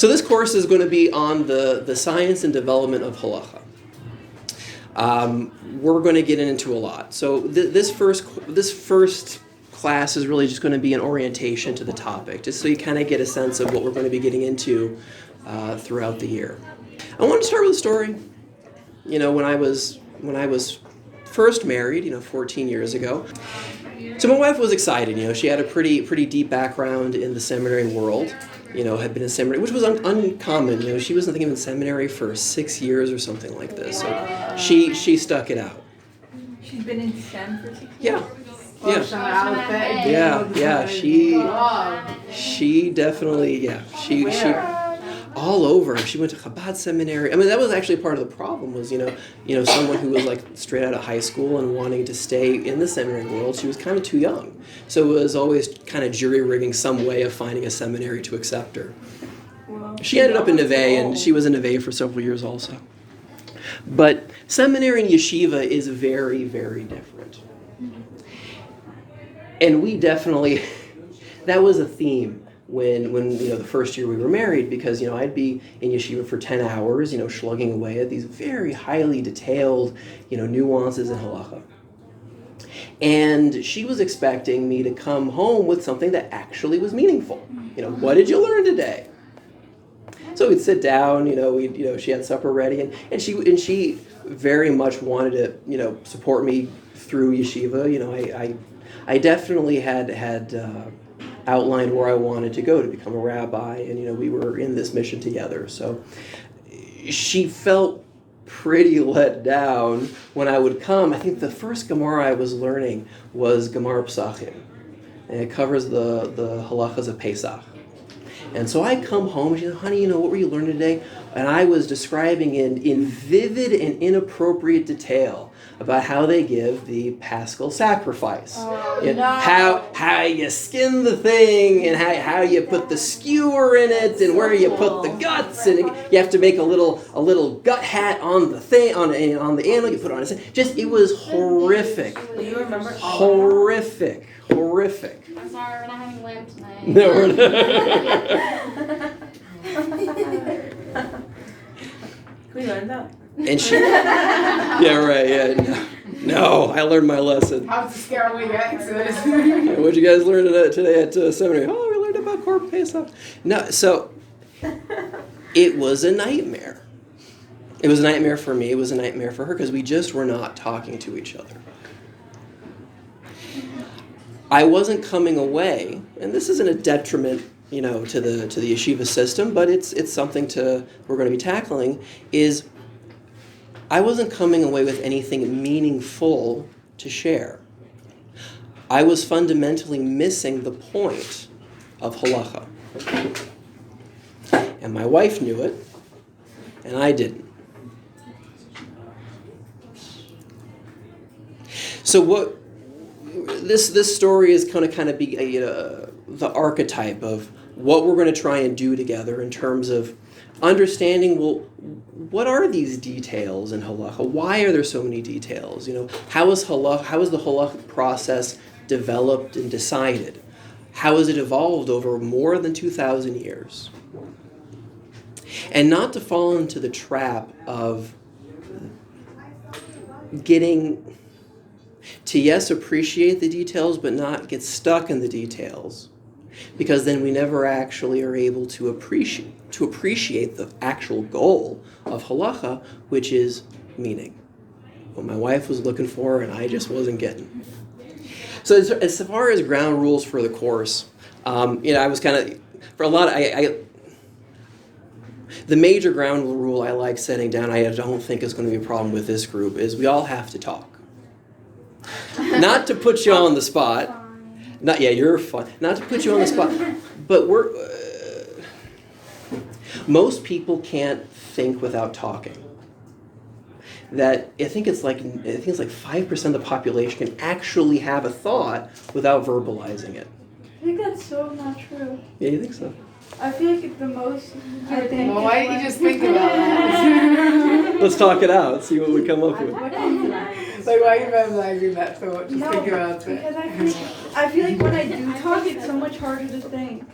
So this course is going to be on the science and development of halacha. We're going to get into a lot. So this first class is really just going to be an orientation to the topic, just so you kind of get a sense of what we're going to be getting into throughout the year. I want to start with a story. When I was first married, 14 years ago. So my wife was excited. She had a pretty deep background in the seminary world. Had been in seminary, which was uncommon. She wasn't thinking in seminary for 6 years or something like this. So she stuck it out. She's been in STEM for 6 years? Yeah. She definitely, she all over. She went to Chabad seminary. I mean, that was actually part of the problem was, someone who was like straight out of high school and wanting to stay in the seminary world, she was kind of too young. So it was always kind of jury-rigging some way of finding a seminary to accept her. She ended up in Neve, and she was in Neve for several years also. But seminary and yeshiva is very, very different. And we definitely, that was a theme when the first year we were married, because I'd be in yeshiva for 10 hours, slugging away at these very highly detailed, nuances in halacha. And she was expecting me to come home with something that actually was meaningful. What did you learn today? So we'd sit down, she had supper ready, and she very much wanted to, support me through yeshiva. I definitely had outlined where I wanted to go to become a rabbi, and we were in this mission together. So she felt pretty let down when I would come. I think the first Gemara I was learning was Gemara Psachim, and it covers the halachas of Pesach. And so I come home, and she said, honey, what were you learning today? And I was describing in vivid and inappropriate detail about how they give the Paschal sacrifice. How you skin the thing, and how you put the skewer in it, and where you put the guts, and you have to make a little gut hat on the thing, on the animal, you put it on it. It was horrific. You remember? Horrific. I'm sorry, we're not having lamb tonight. No, we're not. Can we learn that? And she, No, I learned my lesson. How to scare away your exes. What'd you guys learn today at seminary? Oh, we learned about Korban Pesach. No, so it was a nightmare. It was a nightmare for me. It was a nightmare for her, because we just were not talking to each other. I wasn't coming away, and this isn't a detriment, to the yeshiva system, but it's something we're going to be tackling, is I wasn't coming away with anything meaningful to share. I was fundamentally missing the point of halacha. And my wife knew it, and I didn't. So this story is going to kind of be the archetype of what we're going to try and do together in terms of understanding, what are these details in halacha? Why are there so many details? How is the halacha process developed and decided? How has it evolved over more than 2,000 years? And not to fall into the trap of getting to, yes, appreciate the details, but not get stuck in the details, because then we never actually are able to appreciate the actual goal of halacha, which is meaning. What my wife was looking for, and I just wasn't getting. So as far as ground rules for the course, I was kind of, for a lot of, the major ground rule I like setting down, I don't think is going to be a problem with this group, is we all have to talk. Not to put you on the spot. You're fun. Not to put you on the spot, but most people can't think without talking. That I think it's like 5% of the population can actually have a thought without verbalizing it. I think that's so not true. Yeah, you think so? I feel like the most. I think. Well, why don't you just think about that? Let's talk it out. See what we come up with. Like, why are you verbalizing that thought? Just think about it. Because I feel like when I do talk, it's so much harder to think.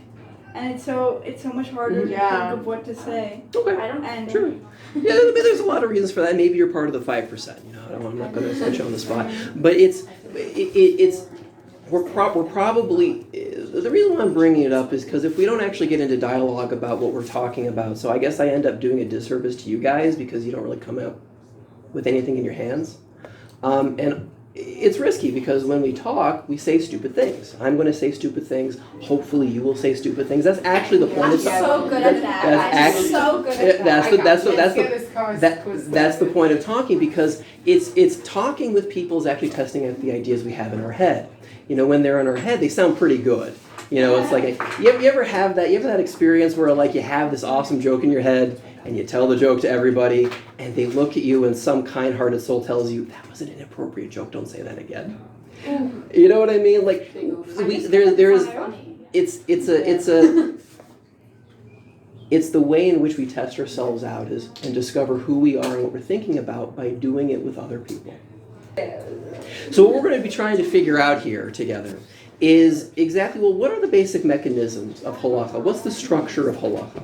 and it's so much harder to Yeah. think of what to say. Okay. I don't And Sure. Yeah, I mean, there's a lot of reasons for that. Maybe you're part of the 5%. You know, I'm not going to put you on the spot, but we're probably the reason why I'm bringing it up is because if we don't actually get into dialogue about what we're talking about, so I guess I end up doing a disservice to you guys because you don't really come out with anything in your hands, and it's risky because when we talk, we say stupid things. I'm going to say stupid things. Hopefully, you will say stupid things. That's actually the point I'm of so good at that. That's I'm so good at that. That's the point of talking because it's talking with people is actually testing out the ideas we have in our head. You know, when they're in our head, they sound pretty good. You know, it's like you ever have that? You ever had experience where like you have this awesome joke in your head and you tell the joke to everybody and they look at you and some kind-hearted soul tells you that was an inappropriate joke. Don't say that again. You know what I mean? Like it's the way in which we test ourselves out and discover who we are and what we're thinking about by doing it with other people. So what we're going to be trying to figure out here together is exactly, well, what are the basic mechanisms of halacha? What's the structure of halacha?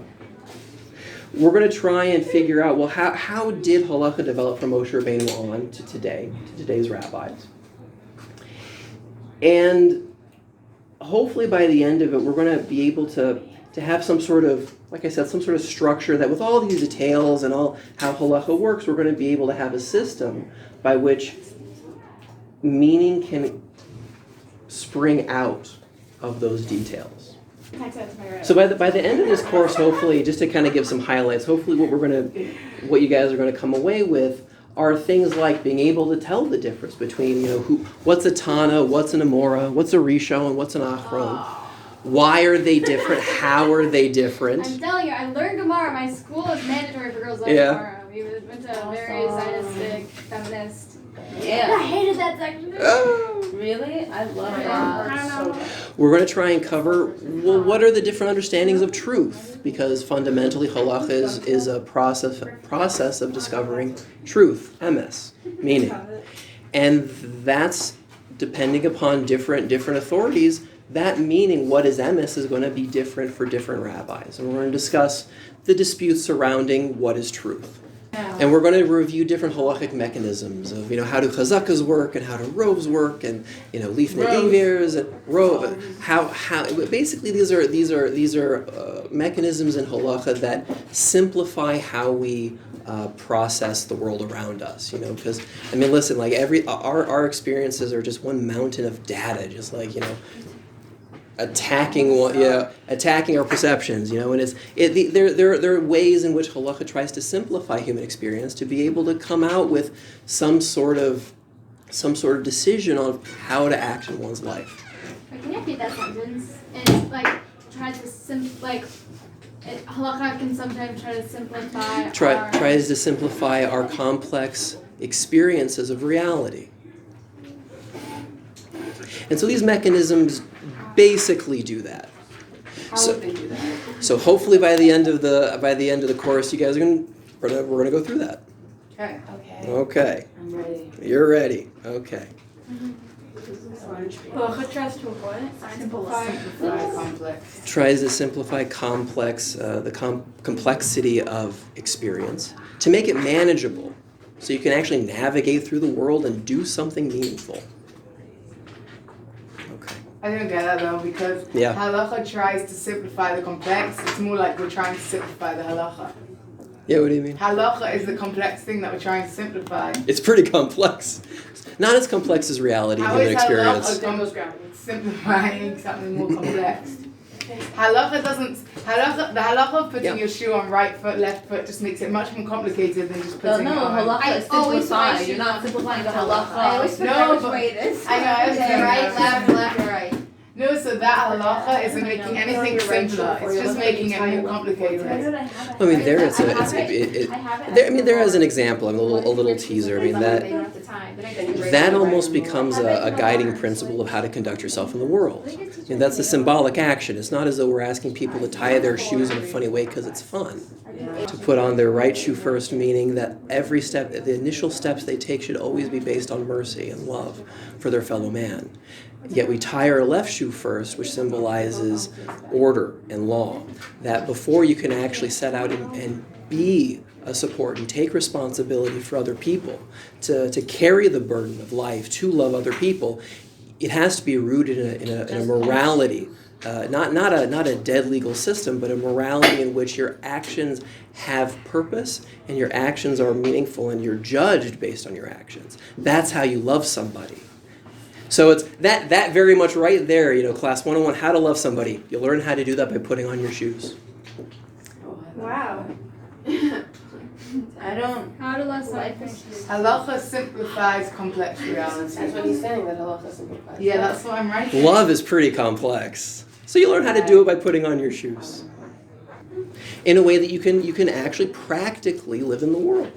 We're going to try and figure out, well, how did halacha develop from Moshe Rabbeinu on to today's rabbis? And hopefully by the end of it, we're going to be able to have some sort of, like I said, some sort of structure that with all these details and all how halacha works, we're going to be able to have a system by which meaning can spring out of those details. So by the end of this course, hopefully, just to kind of give some highlights, hopefully what you guys are going to come away with are things like being able to tell the difference between, what's a Tana, what's an Amora, what's a Rishon, and what's an Achron. Why are they different? How are they different? I'm telling you, I learned Gemara. My school is mandatory for girls learning Gemara. We went to a very Zionistic, feminist. Yeah. I hated that section. Really? I love it. I don't know. We're going to try and cover, well, what are the different understandings of truth? Because fundamentally, halacha is a process of discovering truth, emes, meaning. And that's, depending upon different authorities, that meaning, what is emes, is going to be different for different rabbis. And we're going to discuss the disputes surrounding what is truth. And we're going to review different halachic mechanisms of, how do chazakas work and how do robes work and, lifnei ivers and robe. How basically these are mechanisms in halacha that simplify how we process the world around us. Because listen, like our experiences are just one mountain of data, just like attacking our perceptions, and there are ways in which halacha tries to simplify human experience to be able to come out with some sort of decision on how to act in one's life. Can you repeat that sentence? It's like tries to halacha can sometimes try to simplify. Tries to simplify our complex experiences of reality, and so these mechanisms basically do that. How would they do that? So hopefully by the end of the course, you guys we're gonna go through that. Okay. Okay. I'm ready. You're ready. Okay. halacha tries to what? Simplify complex. Tries to simplify complexity of experience to make it manageable, so you can actually navigate through the world and do something meaningful. I don't get that though, because halacha tries to simplify the complex. It's more like we're trying to simplify the halacha. Yeah, what do you mean? Halacha is the complex thing that we're trying to simplify. It's pretty complex. Not as complex as reality, How human is experience. halacha simplifying something more complex? The halacha of putting your shoe on right foot, left foot just makes it much more complicated than just putting it on. Halacha is simplified. You're not simplifying the halacha. I always forget which way it is. I know, I was Okay, right, left, right. No, so that halacha isn't making anything simpler. It's just making it more complicated. I mean, there as an example, a little teaser. I mean, that almost becomes a guiding principle of how to conduct yourself in the world. And that's a symbolic action. It's not as though we're asking people to tie their shoes in a funny way because it's fun. To put on their right shoe first, meaning that every step, the initial steps they take should always be based on mercy and love for their fellow man. Yet we tie our left shoe first, which symbolizes order and law. That before you can actually set out and be a support and take responsibility for other people, to carry the burden of life, to love other people, it has to be rooted in a morality. Not a dead legal system, but a morality in which your actions have purpose and your actions are meaningful and you're judged based on your actions. That's how you love somebody. So it's that very much right there, class 101, how to love somebody. You'll learn how to do that by putting on your shoes. Wow. I don't. How to love life. Halacha simplifies complex reality. That's what he's saying, that halacha simplifies. Yeah, that's what I'm writing. Love is pretty complex. So you learn how to do it by putting on your shoes. In a way that you can actually practically live in the world.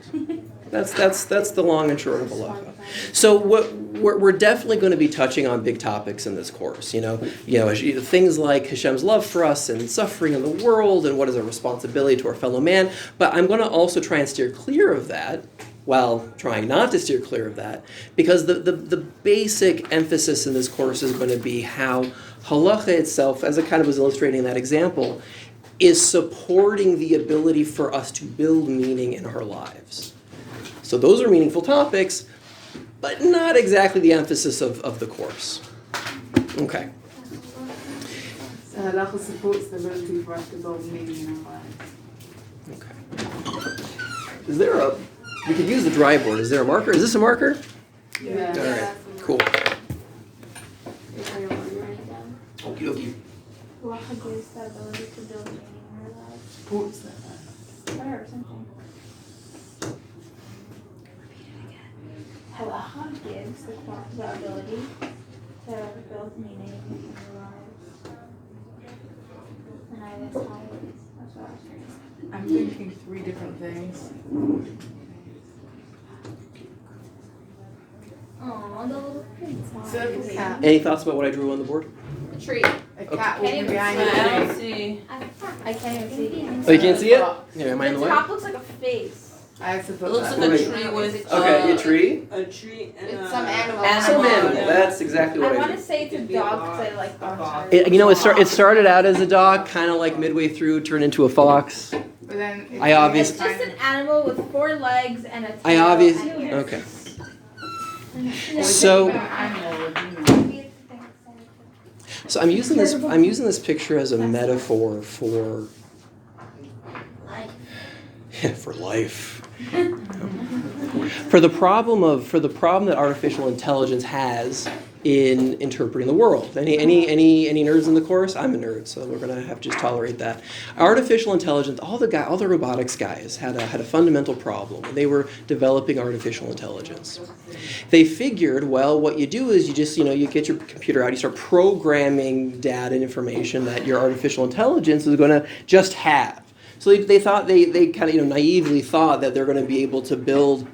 That's the long and short of halacha. So we're definitely going to be touching on big topics in this course. Things like Hashem's love for us and suffering in the world and what is our responsibility to our fellow man. But I'm going to also try and steer clear of that, while trying not to steer clear of that, because the basic emphasis in this course is going to be how halacha itself, as it kind of was illustrating in that example, is supporting the ability for us to build meaning in our lives. So those are meaningful topics, but not exactly the emphasis of the course. Okay. So halacha supports the ability for us to build meaning in our lives. Okay. Is there we could use the dry board. Is there a marker? Is this a marker? Yeah. All right. Cool. Okie dokie. Halacha gives the ability to build meaning in our lives. Supports that. Or something. Halacha gives the ability to build meaning in our lives. And I guess how it is. That's what I was trying to say. I'm thinking 3 different things. Aw, the little prince. Circle cat. Any thoughts about what I drew on the board? Tree. A cat Okay. walking behind I a don't tree. see. I can't even see Oh, you can't see it? Here, am I in the The way? top looks like a face. I have to It put looks that. like a Right. tree with. Okay, a tree? A tree and It's some animal. Some animal. Yeah. That's exactly what I I want drew. to say it's a Could be a dog dog. because I like dogs. It started out as a dog, kind of like midway through turned into a fox. But then I obvious- It's just an animal with 4 legs and a tail. I obvious. and- Okay. Yeah. So- Animal with human. So I'm using this picture as a metaphor for life. For the problem that artificial intelligence has in interpreting the world. Any nerds in the course? I'm a nerd, so we're gonna have to just tolerate that. Artificial intelligence, all the robotics guys had a fundamental problem when they were developing artificial intelligence. They figured, well, what you do is you get your computer out, you start programming data and information that your artificial intelligence is gonna just have. So they thought they kind of naively thought that they're going to be able to build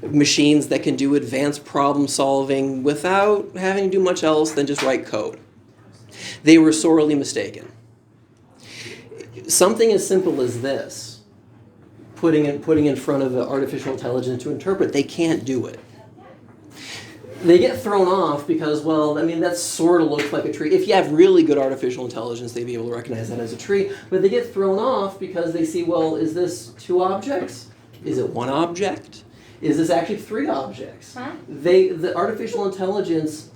machines that can do advanced problem solving without having to do much else than just write code. They were sorely mistaken. Something as simple as this, putting in front of the artificial intelligence to interpret, they can't do it. They get thrown off because, that sort of looks like a tree. If you have really good artificial intelligence, they'd be able to recognize that as a tree. But they get thrown off because they see, is this 2 objects? Is it 1 object? Is this actually 3 objects? Huh? The artificial intelligence,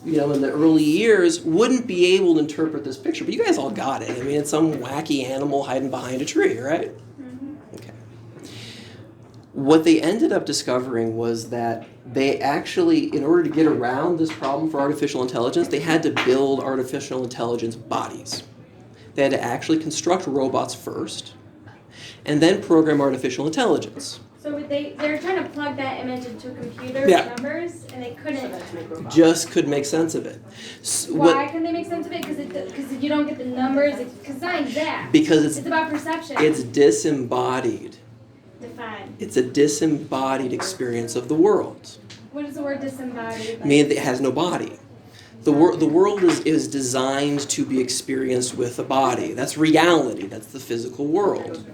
in the early years, wouldn't be able to interpret this picture. But you guys all got it. It's some wacky animal hiding behind a tree, right? Okay. What they ended up discovering was that they actually, in order to get around this problem for artificial intelligence, they had to build artificial intelligence bodies. They had to actually construct robots first, and then program artificial intelligence. So they were trying to plug that image into a computer Yeah. with numbers, and they couldn't. Just couldn't make sense of it. Why couldn't they make sense of it? Because you don't get the numbers. Because it's not exact. Because It's about perception. it's disembodied. Define. It's a disembodied experience of the world. What is the word disembodied? Meaning it has no body. The world is designed to be experienced with a body. That's reality. That's the physical world.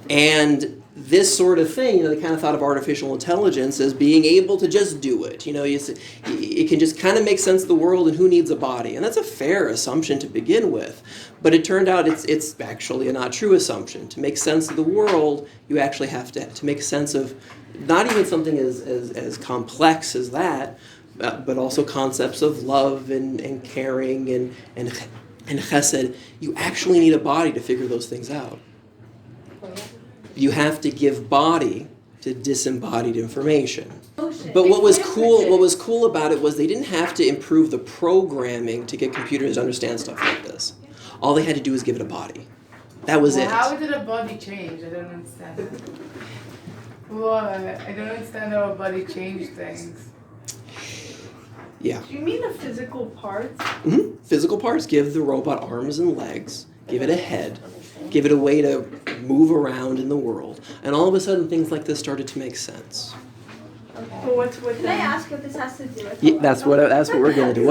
And this sort of thing, they kind of thought of artificial intelligence as being able to just do it. It can just kind of make sense of the world, and who needs a body? And that's a fair assumption to begin with. But it turned out it's actually a not true assumption. To make sense of the world, you actually have to make sense of not even something as complex as that, but also concepts of love and caring and chesed. You actually need a body to figure those things out. You have to give body to disembodied information. But what was cool about it was they didn't have to improve the programming to get computers to understand stuff like this. All they had to do was give it a body. That was it. How did a body change? I don't understand. What? I don't understand how a body changed things. Yeah. Do you mean the physical parts? Mm-hmm. Physical parts. Give the robot arms and legs. Give it a head. Give it a way to move around in the world. And all of a sudden, things like this started to make sense. But what's with Can I ask what this has to do with? Yeah, that's what we're going to do.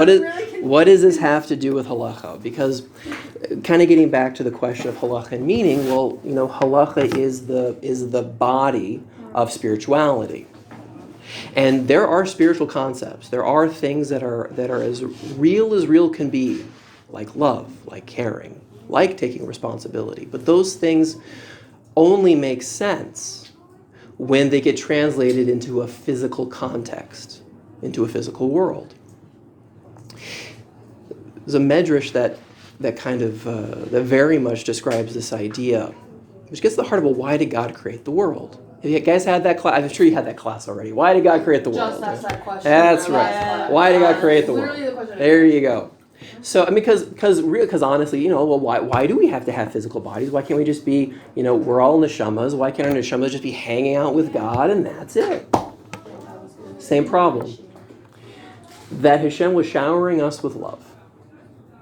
What does this have to do with halacha? Because, kind of getting back to the question of halacha and meaning, well, halacha is the body of spirituality, and there are spiritual concepts. There are things that are as real can be, like love, like caring, like taking responsibility. But those things only make sense when they get translated into a physical context, into a physical world. There's a medrash that very much describes this idea, which gets to the heart of, well, why did God create the world? Have you guys had that class? I'm sure you had that class already. Why did God create the world? Just asked that question. That's right. Why did God create the world? Literally the question. There you go. So, I mean, because honestly, well, why do we have to have physical bodies? Why can't we just be, we're all neshamas. Why can't our neshamas just be hanging out with God and that's it? Same problem. That Hashem was showering us with love.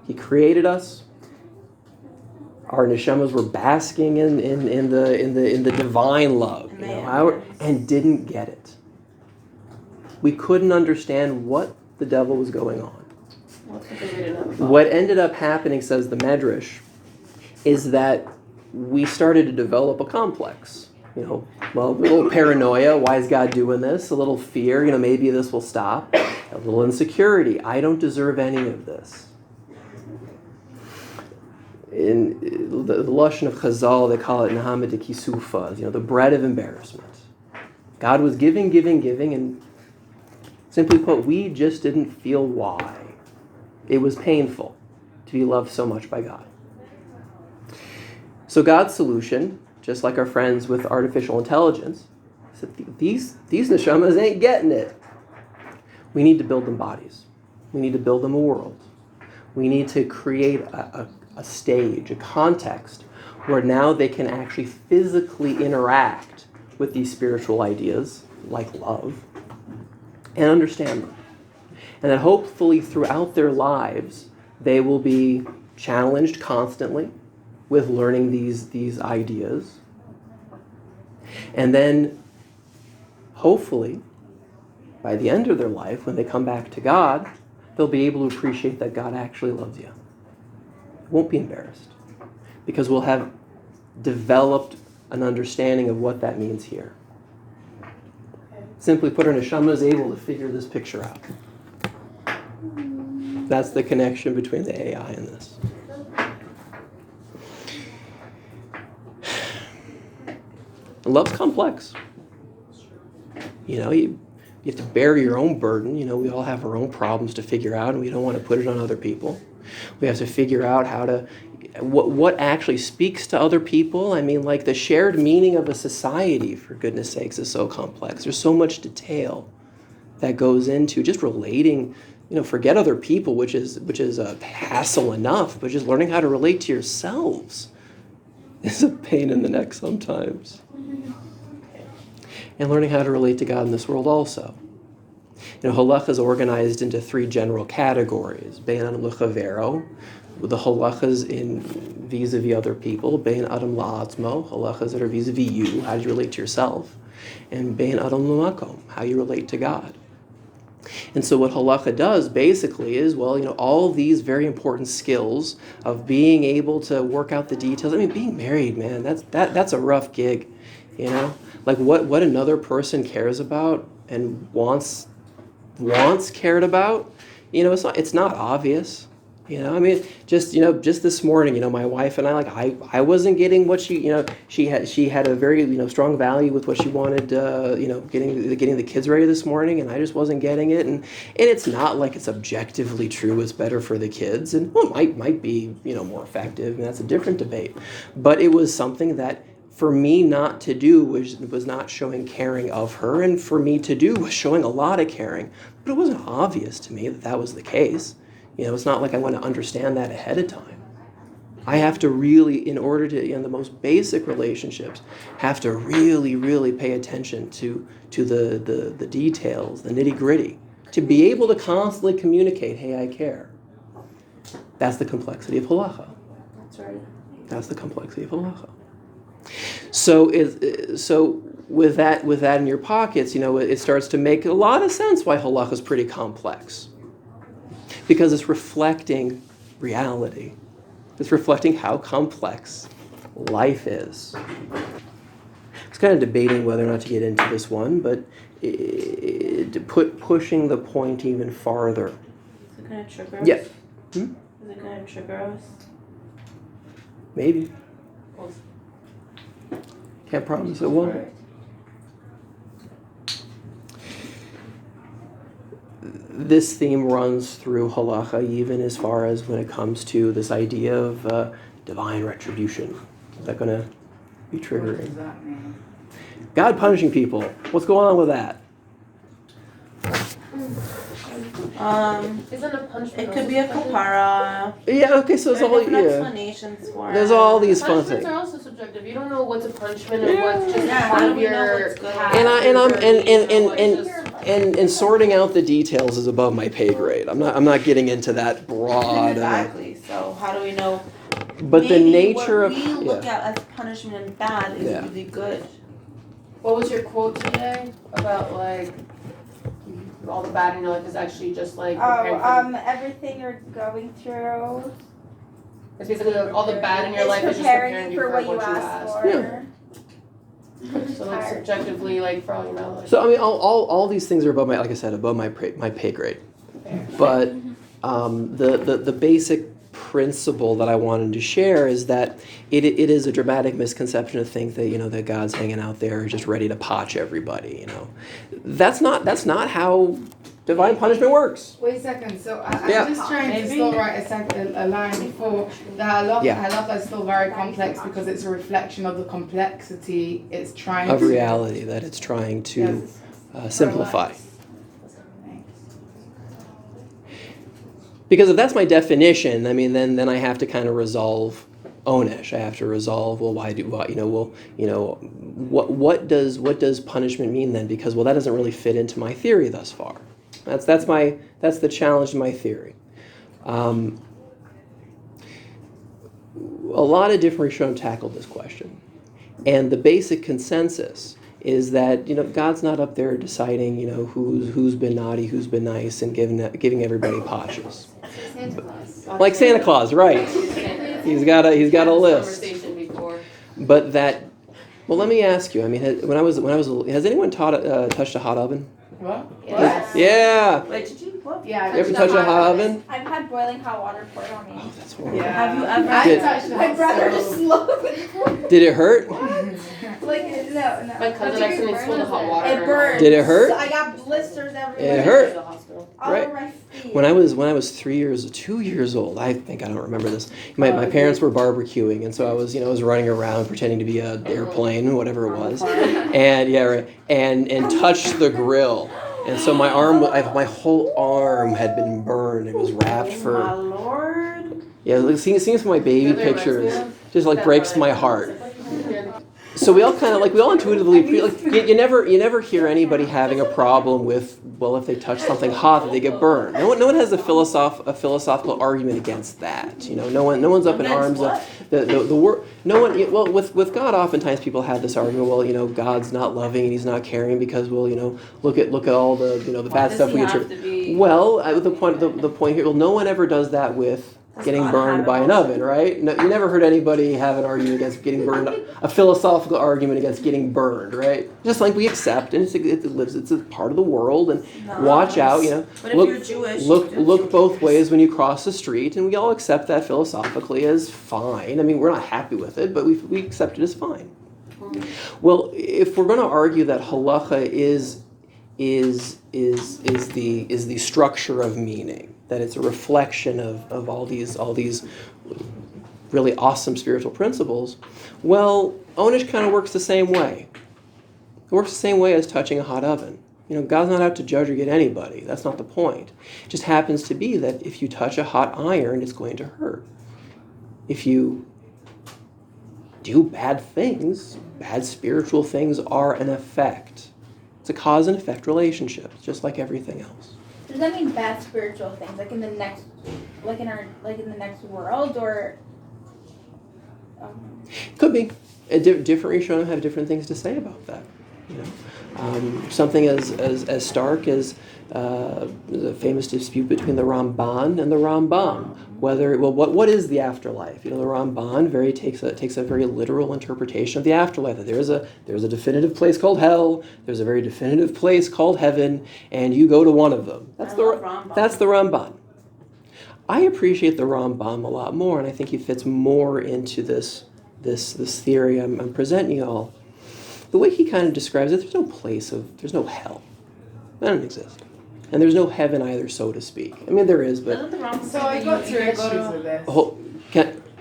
He created us. Our neshamas were basking in the divine love, and didn't get it. We couldn't understand what the devil was going on. What ended up happening, says the Medrash, is that we started to develop a complex. A little paranoia. Why is God doing this? A little fear. Maybe this will stop. A little insecurity. I don't deserve any of this. In the Lashon of Chazal, they call it Nahama de Kisufa, the bread of embarrassment. God was giving, and simply put, we just didn't feel why. It was painful to be loved so much by God. So God's solution, just like our friends with artificial intelligence, said these neshamas ain't getting it. We need to build them bodies. We need to build them a world. We need to create a stage, a context, where now they can actually physically interact with these spiritual ideas, like love, and understand them. And that hopefully throughout their lives, they will be challenged constantly with learning these ideas. And then, hopefully, by the end of their life, when they come back to God, they'll be able to appreciate that God actually loves you. Won't be embarrassed, because we'll have developed an understanding of what that means here. Simply put, our neshama is able to figure this picture out. That's the connection between the AI and this. Love's complex. You have to bear your own burden. We all have our own problems to figure out, and we don't want to put it on other people. We have to figure out what actually speaks to other people. I mean, like the shared meaning of a society, for goodness sakes, is so complex. There's so much detail that goes into just relating. Forget other people, which is a hassle enough, but just learning how to relate to yourselves is a pain in the neck sometimes. And learning how to relate to God in this world also. Halacha is organized into three general categories. Bein adam lechavero, the halachas in vis-a-vis other people. Bein adam la'atzmo, halachas that are vis-a-vis you, how do you relate to yourself. And bein adam l'makom, how you relate to God. And so what halacha does basically is, all these very important skills of being able to work out the details. I mean, being married, man, that's a rough gig. You know, like what another person cares about and wants cared about. You know, it's not obvious. You know, I mean, just this morning, my wife and I wasn't getting what she had a very, strong value with what she wanted, getting the kids ready this morning, and I just wasn't getting it. And it's not like it's objectively true it's better for the kids, and well, it might be, more effective, and that's a different debate. But it was something that for me not to do was not showing caring of her, and for me to do was showing a lot of caring. But it wasn't obvious to me that was the case. It's not like I want to understand that ahead of time. I have to really, in order to, in the most basic relationships, have to really, really pay attention to the details, the nitty-gritty, to be able to constantly communicate, hey, I care. That's the complexity of halacha. That's right. That's the complexity of halacha. So with that in your pockets, it starts to make a lot of sense why halacha is pretty complex. Because it's reflecting reality. It's reflecting how complex life is. I was kind of debating whether or not to get into this one, but pushing the point even farther. Is it going to trigger us? Yeah. Is it going to trigger us? Maybe. Can't promise it won't. This theme runs through halacha even as far as when it comes to this idea of divine retribution. Is that going to be triggering? What does that mean? God punishing people. What's going on with that? Isn't a punishment? It could be a kapara. Yeah, okay, so it's There are all, different explanations for There's it. all these fun Punishments things. are also subjective. You don't know what's a punishment and what's just Yeah, part how of do we know your what's good? And sorting out the details is above my pay grade. I'm not getting into that broad. Exactly. So how do we know? But the maybe nature what of we look at as punishment and bad is really good. What was your quote today about all the bad in your life is actually just preparing for Everything you're going through. it's basically all the bad in your is life is just preparing you for what you asked for. Yeah. So subjectively for all you know. So I mean, all these things are above my, like I said, above my pay grade. But the basic principle that I wanted to share is that it is a dramatic misconception to think that that God's hanging out there just ready to potch everybody. That's not how divine punishment works. Wait a second. So I'm Yeah. just trying to still write a line before the halacha. Yeah. Halacha is still very complex because it's a reflection of the complexity it's trying Of to reality that it's trying to simplify. Because if that's my definition, I mean, then I have to kind of resolve onesh. I have to resolve, what does punishment mean then? Because that doesn't really fit into my theory thus far. That's the challenge to my theory. A lot of different Rishonim tackled this question, and the basic consensus is that God's not up there deciding who's been naughty, who's been nice, and giving everybody pashes. Santa Claus. Like Santa Claus, right? He's got a list. Conversation before. But let me ask you. I mean, has anyone touched a hot oven? What? Yes. Yeah. Wait, did you? What? Yeah. You ever touch a hot oven? I've had boiling hot water poured on me. Oh, that's horrible. Yeah. Have you ever? I Did- touched the My brother stove. just slowed. Did it hurt? No. My cousin accidentally spilled the hot water. It burned. Did it hurt? So I got blisters everywhere. It hurt. All Right. over my feet. When I was 2 years old, I think I don't remember this. My parents were barbecuing, and so I was running around pretending to be an airplane, whatever it was, and touched the grill, and so my whole arm had been burned. It was wrapped My for Lord. seeing some of my baby That reminds pictures me of just that breaks one. my heart. So we all intuitively you never hear anybody having a problem with if they touch something hot that they get burned. No one has a philosophical argument against that. No one's up in arms. The word no one. With God, oftentimes people have this argument. God's not loving and He's not caring because look at all the the bad stuff we get. The point here. No one ever does that with getting God burned have by it an also? oven, right? No, you never heard anybody have an argument against getting burned, a philosophical argument against getting burned, right? Just like we accept, and it's a part of the world, and No. watch out, you know. But if you're Jewish, Look both ways when you cross the street, and we all accept that philosophically as fine. I mean, we're not happy with it, but we accept it as fine. Well, if we're going to argue that halacha is the structure of meaning, that it's a reflection of all these really awesome spiritual principles, well, Onish kind of works the same way. It works the same way as touching a hot oven. You know, God's not out to judge or get anybody. That's not the point. It just happens to be that if you touch a hot iron, it's going to hurt. If you do bad things, bad spiritual things are an effect. It's a cause and effect relationship, just like everything else. Does that mean bad spiritual things, like in the next, like in the next world, or? Could be. Different Rishonim have different things to say about that. You know, something as stark as the famous dispute between the Ramban and the Rambam. What is the afterlife? You know, the Ramban takes a very literal interpretation of the afterlife. That there's a definitive place called hell. There's a very definitive place called heaven, and you go to one of them. That's the Ramban. I appreciate the Rambam a lot more, and I think he fits more into this theory I'm presenting you all. The way he kind of describes it, there's no hell. That doesn't exist. And there's no heaven either, so to speak. I mean, there is, but... So I got two issues with this.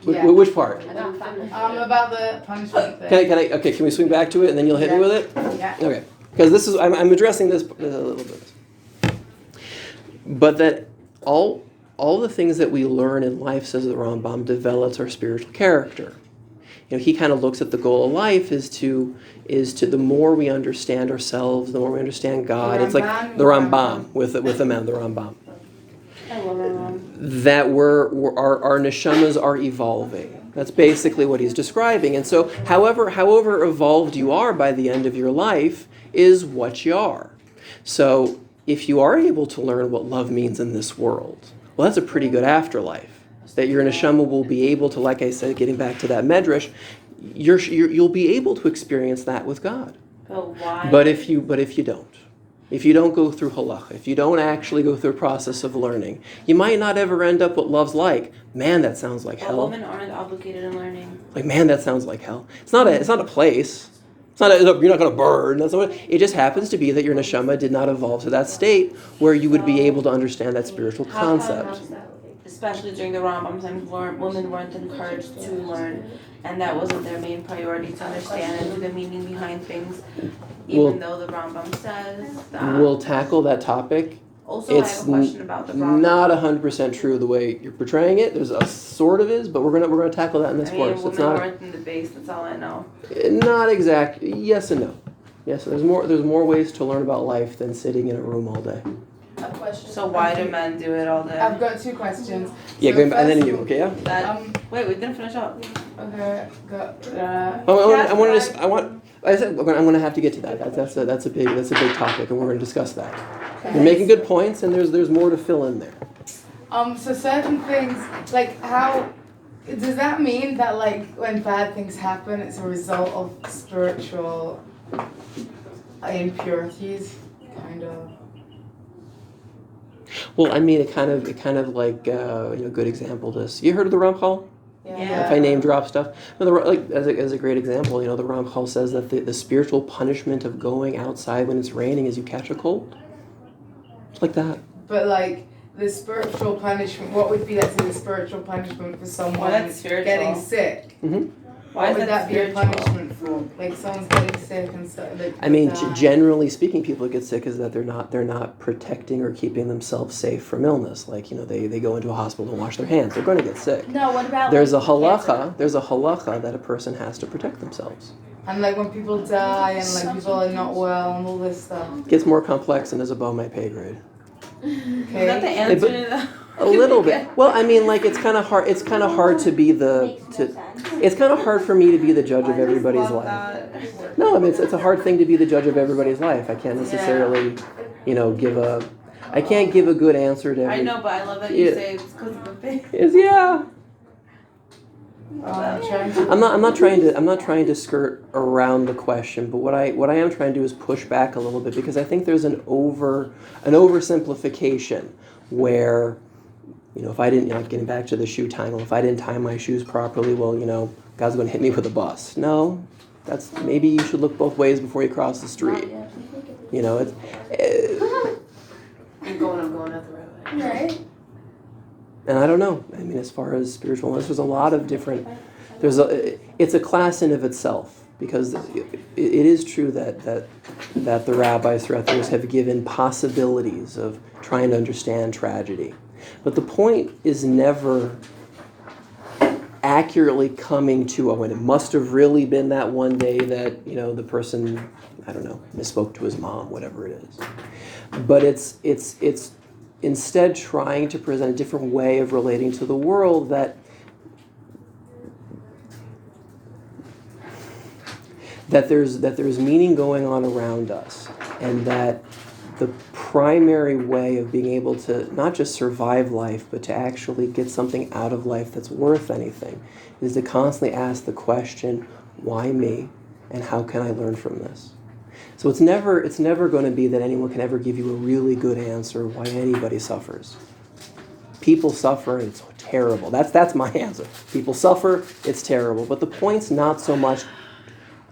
Which part? About the punishment thing. Can we swing back to it and then you'll hit me with it? Yeah. Okay. Because I'm addressing this a little bit. But that all the things that we learn in life, says the Rambam, develops our spiritual character. You know, he kind of looks at the goal of life is to the more we understand ourselves, the more we understand God. It's like the Rambam with the man, the Rambam. I love my mom. That our neshamas are evolving. That's basically what he's describing. And so, however evolved you are by the end of your life is what you are. So, if you are able to learn what love means in this world, well, that's a pretty good afterlife. That your neshama will be able to, like I said, getting back to that medrash, you'll be able to experience that with God. But why? But if you don't go through halacha, if you don't actually go through a process of learning, you might not ever end up what love's like. Man, that sounds like hell. Women aren't obligated in learning. Like, man, that sounds like hell. It's not a place. You're not going to burn. That's not it just happens to be that your neshama did not evolve to that state where you would be able to understand that spiritual concept. Especially during the Rambam times, women weren't encouraged to learn, and that wasn't their main priority, to understand and do the meaning behind things, even though the Rambam says that. We'll tackle that topic. Also, I have a question about the Rambam. Not 100% true the way you're portraying it. There's a sort of is, but we're gonna tackle that in this course. Women weren't in the base. That's all I know. Not exactly. Yes and no. Yes, there's more ways to learn about life than sitting in a room all day. A question. So why do men do it all day? I've got two questions. Yeah, So and then you. Okay, yeah. Wait, we didn't finish up. Okay, I'm gonna have to get to that. That's a big topic, and we're gonna discuss that. You're making good points, and there's more to fill in there. So certain things, like how, does that mean that like when bad things happen, it's a result of spiritual impurities, kind of? Well, I mean, it kind of like a good example of this. You heard of the Ramchal? Yeah. If I name drop stuff, as a great example, the Ramchal says that the spiritual punishment of going outside when it's raining is you catch a cold. It's like that. But like the spiritual punishment, what would be, let's say, the spiritual punishment for someone that's spiritual. getting sick? Mm-hmm. Why What is would that that be a spiritual? punishment for? Like someone's getting sick and so. Like, I mean, die. generally speaking, people who get sick is that they're not protecting or keeping themselves safe from illness. Like, they go into a hospital and wash their hands. They're going to get sick. No, what about There's a cancer? halacha. There's a halacha that a person has to protect themselves. And like when people die and like people are not well and all this stuff. It gets more complex and is above my pay grade. Is that the Okay. answer to that? A little bit. Well, I mean, like it's kind of hard. It's kind of hard to be Makes no sense. It's kind of hard for me to be the judge of everybody's life. No, I mean it's a hard thing to be the judge of everybody's life. I can't necessarily, give a I can't give a good answer to every... I know, but I love that you Yeah. say it's because of the faith. Yeah. I'm I'm not trying to skirt around the question, but what I am trying to do is push back a little bit, because I think there's an oversimplification where, if I didn't, getting back to the shoe tying, if I didn't tie my shoes properly, well, God's going to hit me with a bus. No, maybe you should look both ways before you cross the street. It's I'm going out the right way. right. and I don't know. I mean, as far as spiritual illness, there's a lot of different. It's a class in of itself, because it is true that the rabbis throughout the years have given possibilities of trying to understand tragedy, but the point is never accurately coming to, and it must have really been that one day that the person, I don't know, misspoke to his mom, whatever it is. But it's instead trying to present a different way of relating to the world, that there's meaning going on around us, and that the primary way of being able to not just survive life, but to actually get something out of life that's worth anything, is to constantly ask the question, why me, and how can I learn from this? So it's never going to be that anyone can ever give you a really good answer why anybody suffers. People suffer, and it's terrible. That's my answer. People suffer, it's terrible. But the point's not so much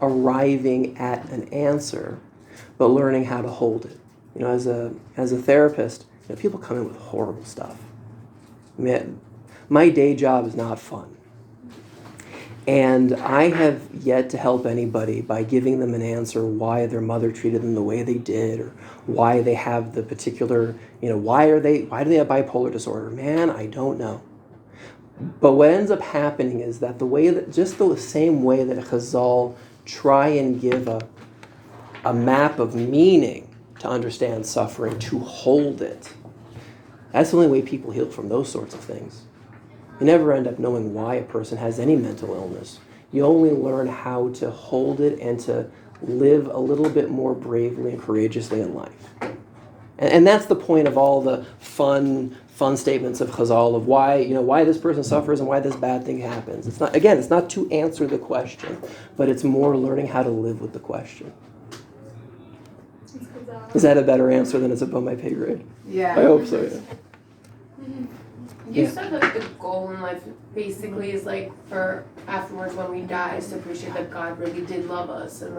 arriving at an answer, but learning how to hold it. As a therapist, people come in with horrible stuff. I mean, my day job is not fun. And I have yet to help anybody by giving them an answer why their mother treated them the way they did, or why they have the particular, why do they have bipolar disorder? Man, I don't know. But what ends up happening is that just the same way that Chazal try and give a map of meaning to understand suffering, to hold it, that's the only way people heal from those sorts of things. You never end up knowing why a person has any mental illness. You only learn how to hold it and to live a little bit more bravely and courageously in life. And that's the point of all the fun statements of Chazal of why this person suffers and why this bad thing happens. It's not to answer the question, but it's more learning how to live with the question. Is that a better answer than it's above my pay grade? Yeah. I hope so, yeah. You said that the goal in life basically is for afterwards when we die is to appreciate that God really did love us, and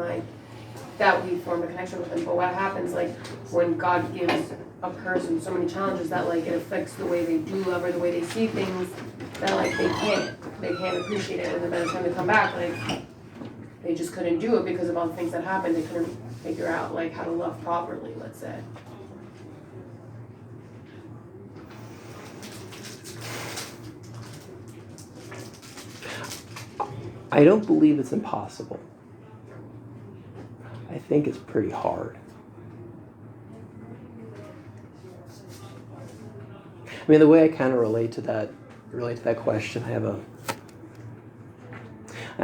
that we form a connection with him. But what happens when God gives a person so many challenges that it affects the way they do love or the way they see things, that they can't appreciate it, and then by the time they come back they just couldn't do it because of all the things that happened. They couldn't figure out how to love properly, let's say. I don't believe it's impossible. I think it's pretty hard. I mean, the way I kind of relate to that question, I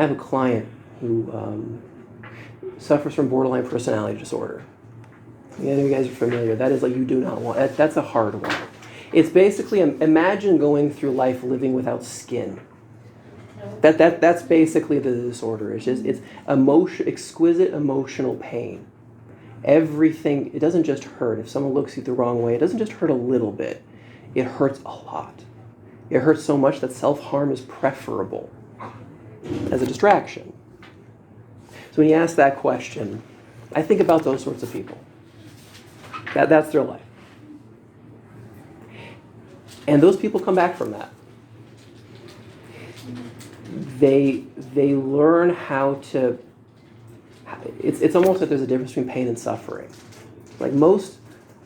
have a client who suffers from borderline personality disorder. You guys are familiar. That is you do not want. That's a hard one. It's basically, imagine going through life living without skin. That's basically the disorder. It's exquisite emotional pain. Everything, it doesn't just hurt. If someone looks at you the wrong way, it doesn't just hurt a little bit. It hurts a lot. It hurts so much that self-harm is preferable as a distraction. So when you ask that question, I think about those sorts of people. That's their life. And those people come back from that. They learn how to. It's almost like there's a difference between pain and suffering.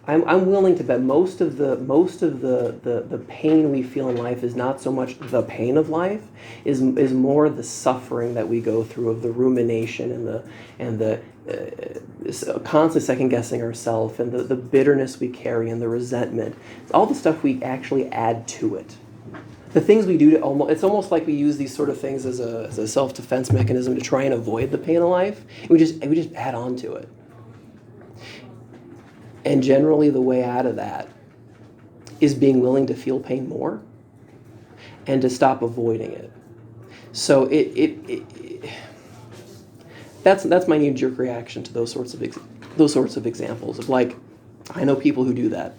I'm willing to bet most of the pain we feel in life is not so much the pain of life, is more the suffering that we go through of the rumination and the constantly second guessing ourselves, and the bitterness we carry and the resentment. It's all the stuff we actually add to it. The things we do it's almost like we use these sort of things as a self-defense mechanism to try and avoid the pain of life. We just add on to it. And generally the way out of that is being willing to feel pain more and to stop avoiding it. So that's my knee-jerk reaction to those sorts of examples of like, I know people who do that.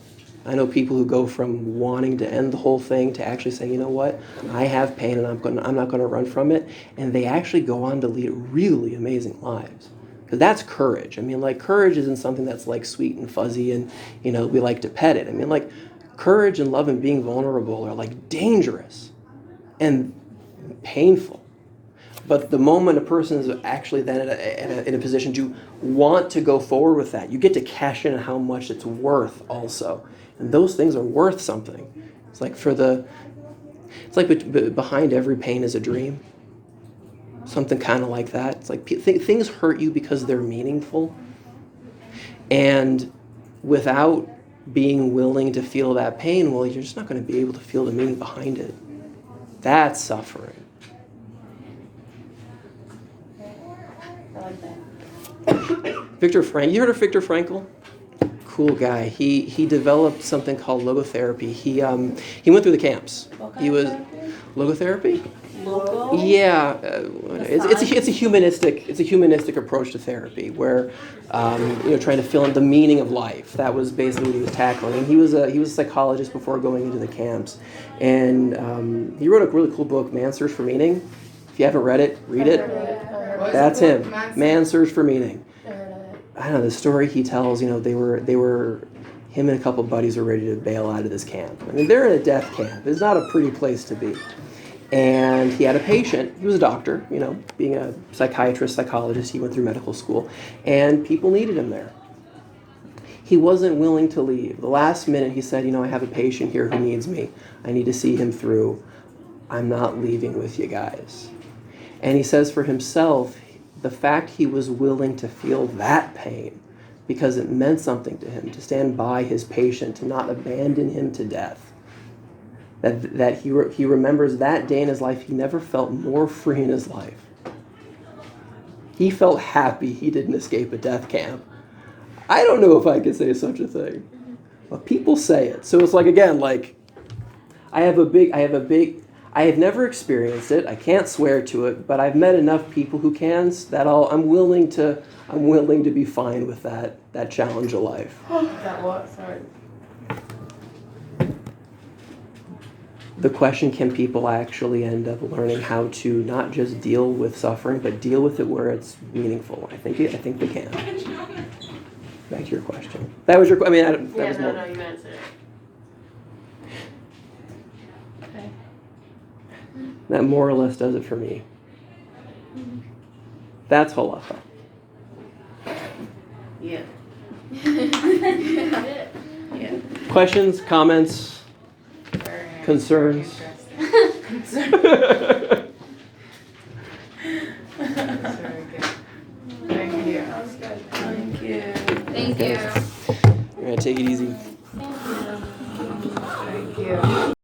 I know people who go from wanting to end the whole thing to actually saying, you know what, I have pain and I'm not going to run from it, and they actually go on to lead really amazing lives. Because that's courage. I mean, like, courage isn't something that's like sweet and fuzzy and, you know, we like to pet it. I mean, like, courage and love and being vulnerable are like dangerous and painful. But the moment a person is actually then in a position to want to go forward with that, you get to cash in on how much it's worth also. And those things are worth something. It's like behind every pain is a dream. Something kind of like that. It's like things hurt you because they're meaningful. And without being willing to feel that pain, well, you're just not going to be able to feel the meaning behind it. That's suffering. I like that. Viktor Frankl. You heard of Viktor Frankl? Cool guy. He developed something called logotherapy. He went through the camps. He was logotherapy. Logo? Yeah, it's a humanistic approach to therapy where trying to fill in the meaning of life. That was basically what he was tackling. And he was a psychologist before going into the camps, and he wrote a really cool book, Man's Search for Meaning. If you haven't read it, read it. That's him. Man's Search for Meaning. I don't know, the story he tells, they were him and a couple buddies were ready to bail out of this camp. I mean, they're in a death camp. It's not a pretty place to be. And he had a patient. He was a doctor, being a psychiatrist, psychologist. He went through medical school. And people needed him there. He wasn't willing to leave. The last minute he said, I have a patient here who needs me. I need to see him through. I'm not leaving with you guys. And he says for himself, the fact he was willing to feel that pain because it meant something to him, to stand by his patient, to not abandon him to death, that he remembers that day in his life, he never felt more free in his life. He felt happy he didn't escape a death camp. I don't know if I could say such a thing, but people say it. So it's like, again, like, I have never experienced it. I can't swear to it, but I've met enough people who can. I'm willing to be fine with that challenge of life. That what? Sorry. The question, can people actually end up learning how to not just deal with suffering, but deal with it where it's meaningful? I think they can. Back to your question. That was your. I mean, that was more. No, you answered it. That more or less does it for me. That's halacha. Yeah. Yeah. Questions, comments, concerns? Thank you. Thank you. Thank you. You're going to take it easy. Thank you.